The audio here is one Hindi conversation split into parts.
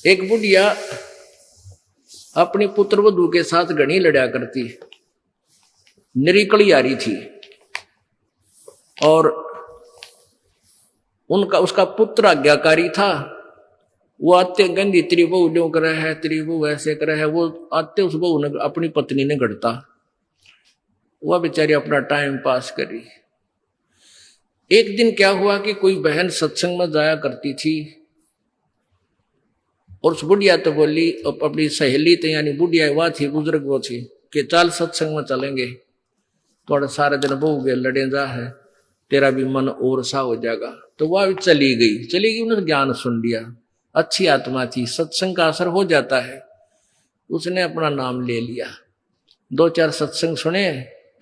एक बुढ़िया अपनी पुत्र वधू के साथ घनी लड़ा करती, निरिकली आ रही थी, और उनका उसका पुत्र आज्ञाकारी था। वो आते गंदी तेरी बहू ड्यों करे है, तेरी बहू ऐसे करे है। वो आते उस बहू ने अपनी पत्नी ने गढ़ता, वह बेचारी अपना टाइम पास करी। एक दिन क्या हुआ कि कोई बहन सत्संग में जाया करती थी, और उस बुढ़िया तो बोली अपनी सहेली तो यानी बुढ़िया वह थी, बुजुर्ग वो थी, कि चल सत्संग में चलेंगे, थोड़ा सारे दिन बहू के लड़े जा है, तेरा भी मन और सा हो जाएगा। तो वह चली गई। उन्होंने ज्ञान सुन लिया, अच्छी आत्मा थी, सत्संग का असर हो जाता है। उसने अपना नाम ले लिया, 2-4 सत्संग सुने,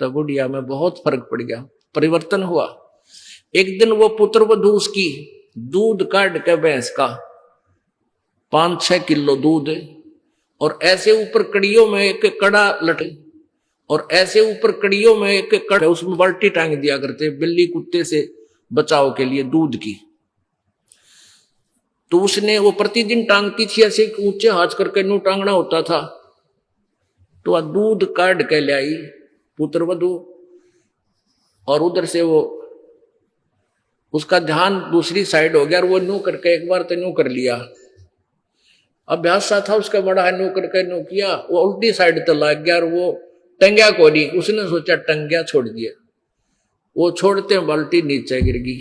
तो बुढ़िया में बहुत फर्क पड़ गया, परिवर्तन हुआ। एक दिन वो पुत्र वधू उसकी दूध काट के भैंस का 5-6 किलो दूध, और ऐसे ऊपर कड़ियों में एक कड़ा लटे, और ऐसे ऊपर कड़ियों में एक कड़ा, उसमें बाल्टी टांग दिया करते बिल्ली कुत्ते से बचाव के लिए दूध की। तो उसने वो प्रतिदिन टांगती थी, ऐसे ऊंचे हाथ करके नू टांगना होता था। तो वह दूध काट के लाई पुत्र वधू, और उधर से वो उसका ध्यान दूसरी साइड हो गया, और वो नू करके एक बार तो नू कर लिया, अभ्यास सा था उसका बड़ा है, नू करके नू किया, वो उल्टी साइड तो लग गया, और वो टंग्या को नहीं, उसने सोचा टंग्या छोड़ दिया, वो छोड़ते बाल्टी नीचे गिर गई,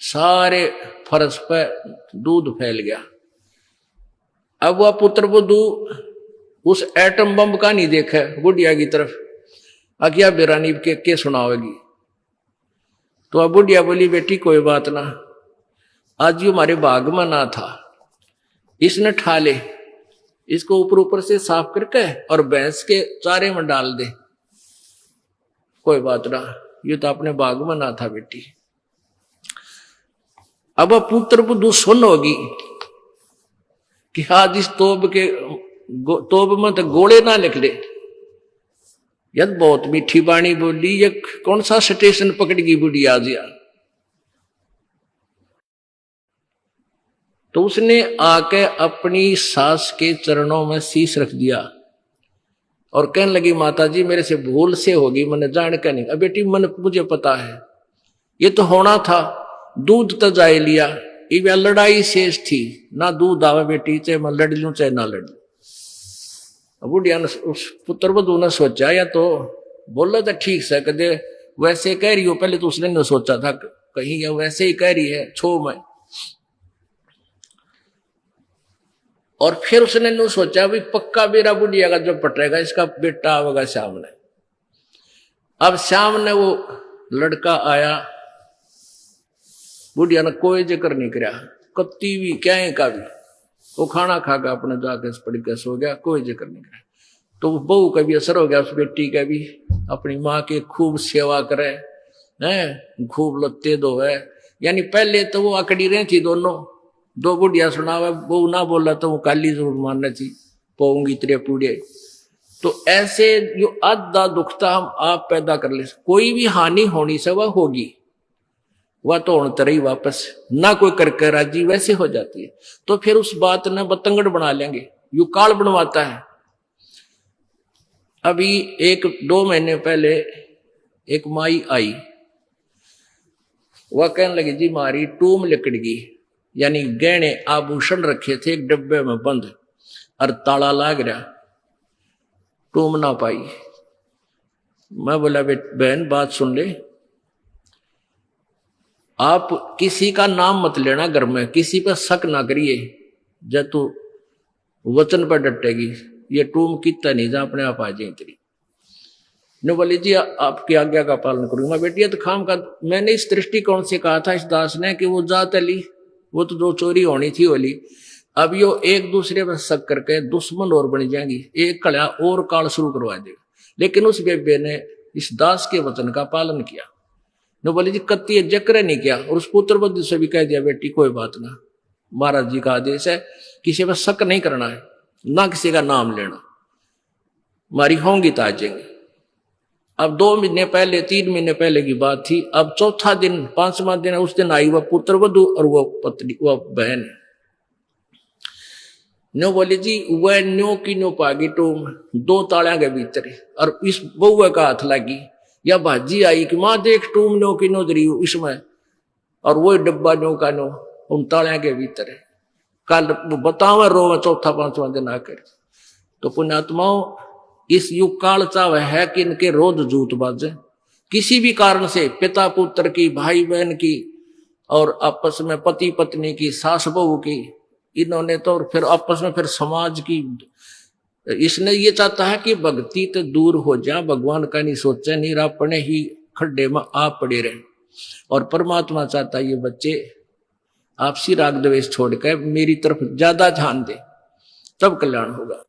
सारे फर्श पे दूध फैल गया। अब वह पुत्र वधू उस एटम बम का नहीं देखा बुढ़िया की तरफ, अकिया बेरानी के सुनावेगी। तो अब बुढ़िया बोली, बेटी कोई बात ना, आज ये हमारे बाग में ना था, इसने ठा ले, इसको ऊपर ऊपर से साफ करके और भैंस के चारे में डाल दे, कोई बात ना, ये तो अपने बाग में ना था बेटी। अब पुत्र वधू सुन होगी कि आज इस तोब में तो गोले ना निकले, यद बहुत मीठी बाणी बोली, ये कौन सा स्टेशन पकड़गी बुढ़िया आज यार। तो उसने आके अपनी सास के चरणों में शीश रख दिया और कहने लगी, माता जी मेरे से भूल से होगी, मैंने जान के नहीं। अब बेटी मन मुझे पता है, ये तो होना था, दूध तो जाए लिया, ये लड़ाई शेष थी ना, दूध आवे बेटी, चाहे मैं लड़ लूं चाहे ना लड़ लूं। बुढ़िया ने उस पुत्र वधू ने सोचा, या तो बोला था ठीक से, कदे वैसे कह रही हो, पहले तो उसने न सोचा था कहीं या वैसे ही कह रही है छो में, और फिर उसने न सोचा भी पक्का मेरा बुढ़िया का जो पटेगा इसका बेटा आवेगा सामने। अब सामने वो लड़का आया, बुढ़िया ने कोई जिक्र नहीं कराया, कत्ती भी क्या का भी, वो खाना खाकर अपने जाके पड़ के सो गया, कोई जिक्र नहीं कराया। तो बहू का भी असर हो गया, उस बेटी का भी, अपनी माँ की खूब सेवा करे हैं, खूब लत्ते धोवे। यानी पहले तो वो अकड़ी रही थी दोनों, दो बुढ़िया सुनावे, बहू ना बोला तो वो काली जरूर मानना थी, पोऊंगी तेरे पूड़े। तो ऐसे जो आधा दुखता हम आप पैदा कर ले, कोई भी हानि होनी से वह होगी, वह तो होने तरह ही वापस ना कोई करके राजी वैसे हो जाती है। तो फिर उस बात ने बतंगड़ बना लेंगे, यू काल बनवाता है। अभी 1-2 महीने पहले एक माई आई, वह कहने लगी, जी मारी टूम लिकड़ गई, यानी गहने आभूषण रखे थे एक डब्बे में बंद और ताला लाग रहा, टूम ना पाई। मैं बोला, बहन बात सुन ले, आप किसी का नाम मत लेना घर में, किसी पर शक ना करिए, जब तू वचन पर डटेगी ये टूम कितना नहीं जा अपने आप आ जाए तेरी। ने बोली, जी आपकी आज्ञा का पालन करूंगा। बेटी तो खाम का, मैंने इस दृष्टिकोण से कहा था इस दास ने कि वो जात ली, वो तो जो चोरी होनी थी होली, अब यो एक दूसरे पर शक करके दुश्मन और बन जाएंगी, एक कड़ा और काल शुरू करवा देगा। लेकिन उस बेबे ने इस दास के वचन का पालन किया, ने बोली जी कत्ती जक्र नहीं किया, और उस पुत्र वधू से भी कह दिया, बेटी कोई बात ना, महाराज जी का आदेश है, किसी पर शक नहीं करना है, ना किसी का नाम लेना, मारी होंगी तो आ जाएंगे। अब 2 महीने पहले 3 महीने पहले की बात थी। अब चौथा दिन 5वां दिन है, उस दिन आई वह पुत्र वधू और वह पत्नी, वह बहन। न्यो बोले जी वह न्यो की न्यो पागी टूम 2 तालियां के भीतर और इस बउआ का हाथ लगी या भाजी आई कि माँ देख टूम न्यो की नो दरी इसमें और वो डब्बा न्यो का नो उन तालियां के भीतर है। कल बताओ रो में 4-5वां दिन आकर तो पुण्यात्माओं इस युग काल चाव है कि इनके रोज जूत बाजे किसी भी कारण से पिता पुत्र की भाई बहन की और आपस में पति पत्नी की सास बहू की इन्होंने तो फिर आपस में फिर समाज की इसने ये चाहता है कि भक्ति तो दूर हो जाए भगवान का नहीं सोचे नहीं अपने ही खड्डे में आप पड़े रहे और परमात्मा चाहता है ये बच्चे आपसी राग द्वेष छोड़कर मेरी तरफ ज्यादा ध्यान दे तब कल्याण होगा।